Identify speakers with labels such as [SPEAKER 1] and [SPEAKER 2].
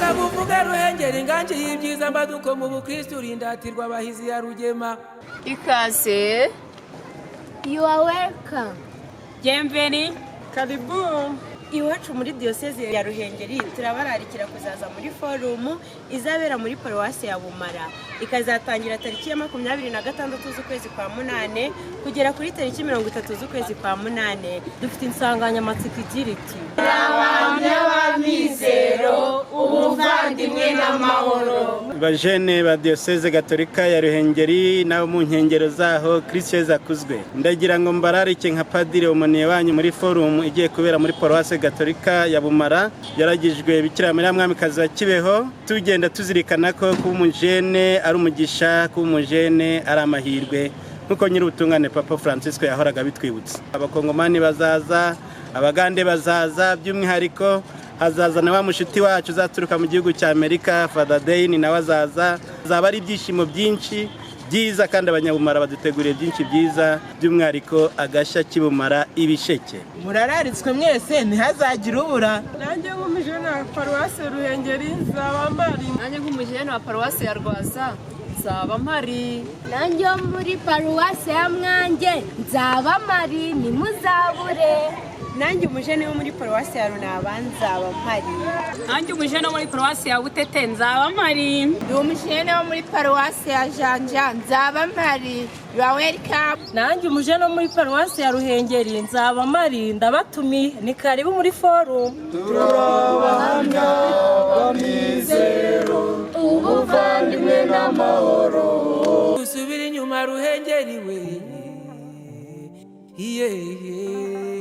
[SPEAKER 1] reka buvuge Ruhengeri inganji y'ibyiza mbaduko mu bukristo urindatirwa abahizi ya Rugema.
[SPEAKER 2] Ikaze.
[SPEAKER 3] You are welcome.
[SPEAKER 2] Bienvenue.
[SPEAKER 4] Karibu.
[SPEAKER 5] Iwacu muri diocese ya Ruhengeri turabararikira kuzaza muri forum izabera muri paruwasi ya Bumara, ikazatangira tariki ya 26 z'ukwezi kwa munane kugera kuri tariki 30 z'ukwezi kwa munane.
[SPEAKER 4] Dufite insanganyamatsiko igira iti
[SPEAKER 5] abahamya b'amizero, ubuvandimwe n'amahoro.
[SPEAKER 6] Bajene ba diocese gatolika ya Ruhengeri n'abo mu nkengero zaho Kristo Yezu akuzwe. Ndagira ngo mbararike nka padiri umoniye wanyu muri forum igiye kubera muri paruwasi gatolika ya Bumara, yaragijwe Bikira Mariya mwamikazi wa Kibeho. Tugenda tuzirikana ko kuba umujene ari umugisha, kuba umujene ari amahirwe, nkuko nyiri ubutungane Papa Francisco yahoraga bitwibutsa. Abakongomani bazaza, abagande bazaza, by'umwihariko hazaza na wa mushuti wacu uzaturuka mu gihugu cya Amerika Father Dane nawe azaza. Zaba ari ibyishimo byinshi byiza kandi abanyabumara baduteguriye byinshi byiza, by'umwihariko agashya k'Ibumara ibisheke.
[SPEAKER 4] murararitswe mwese ntihazagire ubura.
[SPEAKER 7] Nanjye nk'umujene wa paruwasi Ruhengeri nzaba mpari.
[SPEAKER 2] Nanjye nk'umujene wa paruwasi ya Rwaza nzaba mpari.
[SPEAKER 3] Nanjye muri paruwasi ya Mwange nzaba mpari, nimuzabure.
[SPEAKER 5] Nanjye umujene wo muri paruwasi ya Runaba nzaba mpari.
[SPEAKER 2] Nanjye umujene wo muri paruwasi ya Butete nzaba mpari.
[SPEAKER 3] Ndi umujene wo muri paruwasi ya Janja nzaba mpari. You are welcome.
[SPEAKER 4] Nanjye umujene wo muri paruwasi ya Ruhengeri nzaba mpari, ndabatumiye. Ni karibu muri forum.
[SPEAKER 8] Turabahamya b'amizero, ubuvandimwe n'amahoro.
[SPEAKER 1] Usubira inyuma Ruhengeri we. Yeah.